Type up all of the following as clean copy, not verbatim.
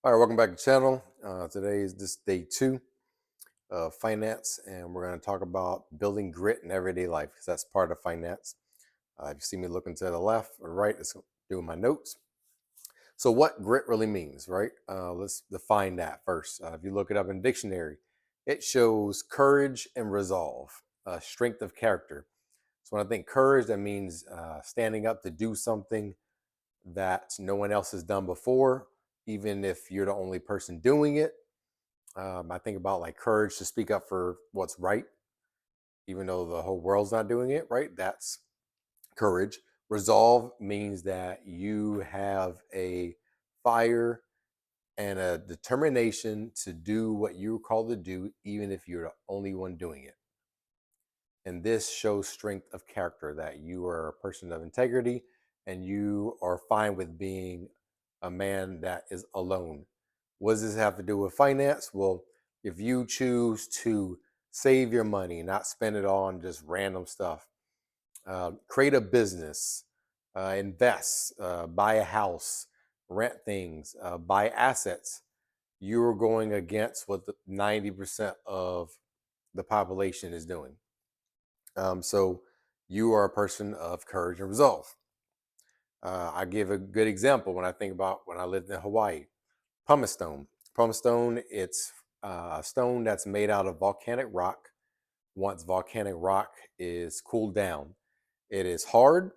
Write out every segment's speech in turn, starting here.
All right, welcome back to the channel. Today is this day 2 of finance, and we're going to talk about building grit in everyday life because that's part of finance. If you see me looking to the left or right, it's doing my notes. So, what grit really means, right? Let's define that first. If you look it up in dictionary, it shows courage and resolve, strength of character. So, when I think courage, that means standing up to do something that no one else has done before, even if you're the only person doing it. I think about like courage to speak up for what's right, even though the whole world's not doing it right. That's courage. Resolve means that you have a fire and a determination to do what you're called to do, even if you're the only one doing it. And this shows strength of character that you are a person of integrity and you are fine with being a man that is alone. What does this have to do with finance? Well, if you choose to save your money, not spend it all on just random stuff, create a business, invest, buy a house, rent things, buy assets, you're going against what the 90% of the population is doing. So you are a person of courage and resolve. I give a good example when I think about when I lived in Hawaii. Pumice stone. Pumice stone, it's a stone that's made out of volcanic rock. Once volcanic rock is cooled down, it is hard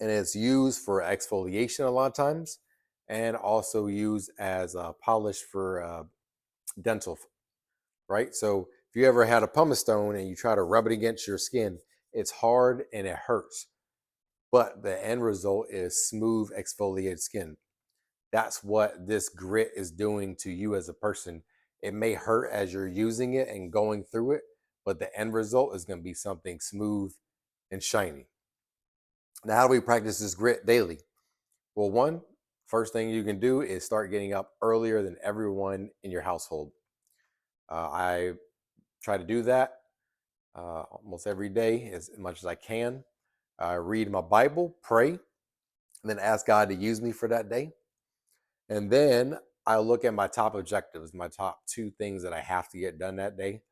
and it's used for exfoliation a lot of times and also used as a polish for dental, right? So if you ever had a pumice stone and you try to rub it against your skin, it's hard and it hurts. But the end result is smooth, exfoliated skin. That's what this grit is doing to you as a person. It may hurt as you're using it and going through it, but the end result is going to be something smooth and shiny. Now, how do we practice this grit daily? Well, first thing you can do is start getting up earlier than everyone in your household. I try to do that almost every day as much as I can. I read my Bible, pray, and then ask God to use me for that day. And then I look at my top objectives, my top 2 things that I have to get done that day,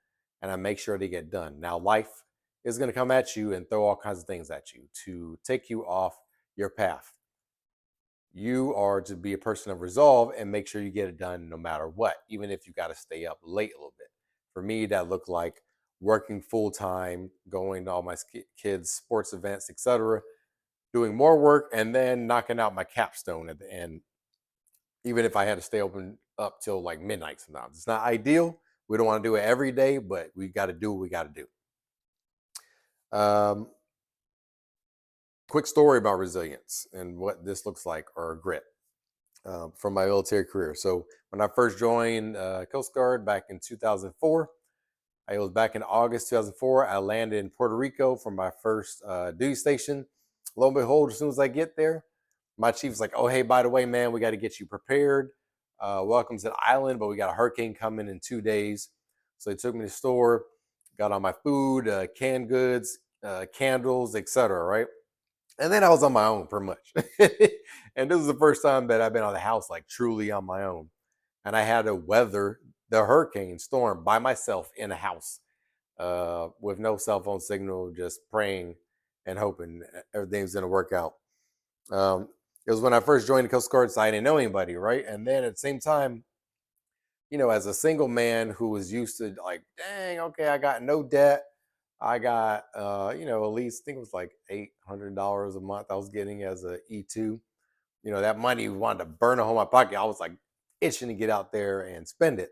and I make sure they get done. Now, life is going to come at you and throw all kinds of things at you to take you off your path. You are to be a person of resolve and make sure you get it done no matter what, even if you got to stay up late a little bit. For me, that looked like working full time, going to all my kids' sports events, etc., doing more work, and then knocking out my capstone at the end, even if I had to stay open up till like midnight sometimes. It's not ideal. We don't want to do it every day, but we got to do what we got to do. Quick story about resilience and what this looks like, or grit, from my military career. So when I first joined Coast Guard back in 2004, it was back in August 2004. I landed in Puerto Rico for my first duty station. Lo and behold, as soon as I get there, my chief's like, "Oh, hey, by the way, man, we got to get you prepared. Welcome to the island, but we got a hurricane coming in 2 days." So they took me to the store, got all my food, canned goods, candles, etc. Right, and then I was on my own pretty much. And this is the first time that I've been out of the house like truly on my own, and I had to weather the hurricane storm by myself in a house with no cell phone signal, just praying and hoping everything's going to work out. It was when I first joined the Coast Guard, so I didn't know anybody, right? And then at the same time, as a single man who was used to like, dang, okay, I got no debt. I got, at least I think it was like $800 a month I was getting as a E2. That money wanted to burn a hole in my pocket. I was like itching to get out there and spend it.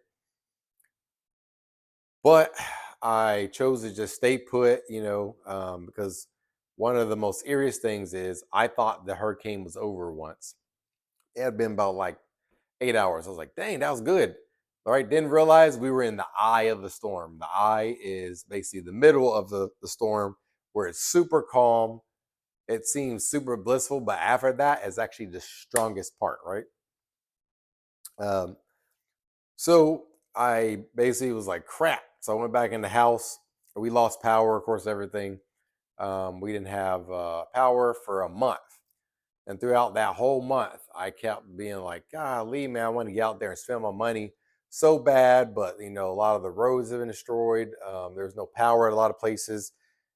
But I chose to just stay put, because one of the most serious things is I thought the hurricane was over once. It had been about like 8 hours. I was like, dang, that was good. All right. Didn't realize we were in the eye of the storm. The eye is basically the middle of the storm where it's super calm. It seems super blissful, but after that is actually the strongest part, right? Um, so I basically was like, crap. So I went back in the house. We lost power, of course, everything. We didn't have power for a month. And throughout that whole month, I kept being like, golly, man, I want to get out there and spend my money so bad. But, a lot of the roads have been destroyed. There's no power at a lot of places.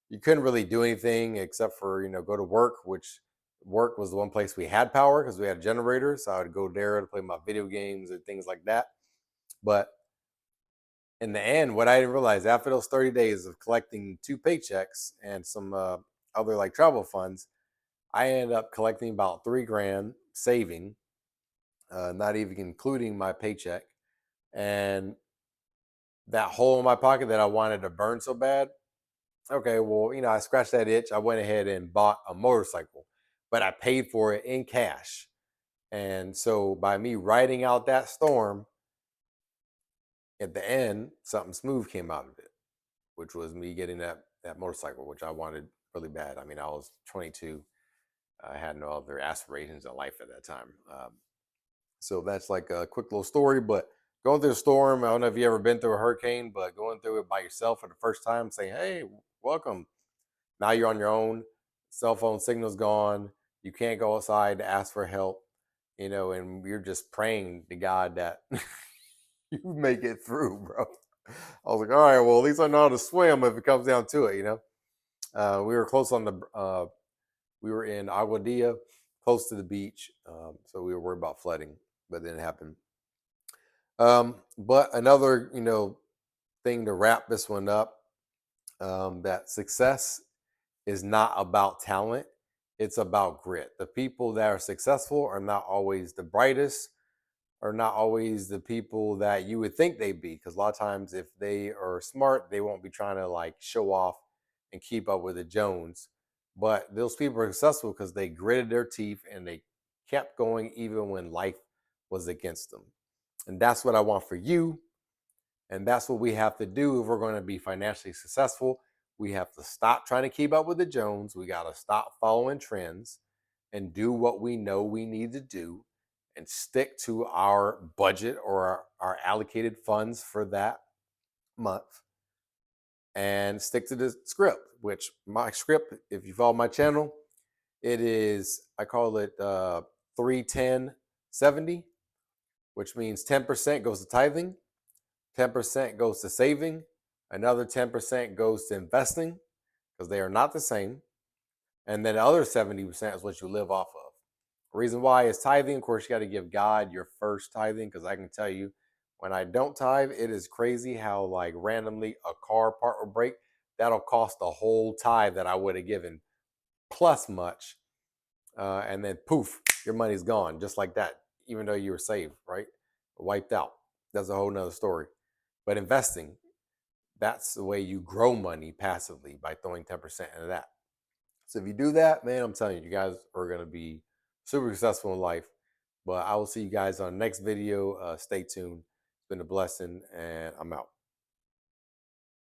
You couldn't really do anything except for, go to work, which work was the one place we had power because we had generators. So I would go there to play my video games and things like that. But in the end, what I didn't realize after those 30 days of collecting 2 paychecks and some other like travel funds, I ended up collecting about 3 grand saving, not even including my paycheck. And that hole in my pocket that I wanted to burn so bad. Okay, well, I scratched that itch. I went ahead and bought a motorcycle, but I paid for it in cash. And so by me riding out that storm, at the end, something smooth came out of it, which was me getting that motorcycle, which I wanted really bad. I mean, I was 22. I had no other aspirations in life at that time. So that's like a quick little story. But going through the storm, I don't know if you ever been through a hurricane, but going through it by yourself for the first time, saying, "Hey, welcome." Now you're on your own. Cell phone signal's gone. You can't go outside to ask for help. And you're just praying to God that you make it through, bro. I was like, all right, well, at least I know how to swim if it comes down to it. We were close on we were in Aguadilla, close to the beach. So we were worried about flooding, but it didn't happen. But another, thing to wrap this one up, that success is not about talent. It's about grit. The people that are successful are not always the brightest, are not always the people that you would think they'd be. Because a lot of times, if they are smart, they won't be trying to like show off and keep up with the Jones. But those people are successful because they gritted their teeth and they kept going even when life was against them. And that's what I want for you. And that's what we have to do if we're going to be financially successful. We have to stop trying to keep up with the Jones. We got to stop following trends and do what we know we need to do and stick to our budget or our allocated funds for that month and stick to the script, which my script, if you follow my channel, it is, I call it 3-10-70, which means 10% goes to tithing, 10% goes to saving, another 10% goes to investing because they are not the same. And then the other 70% is what you live off of. The reason why is tithing. Of course, you got to give God your first tithing because I can tell you when I don't tithe, it is crazy how like randomly a car part will break. That'll cost the whole tithe that I would have given plus much. And then poof, your money's gone just like that, even though you were saved, right? Wiped out. That's a whole nother story. But investing, that's the way you grow money passively by throwing 10% into that. So if you do that, man, I'm telling you, you guys are going to be super successful in life. But I will see you guys on the next video. Stay tuned. It's been a blessing, and I'm out.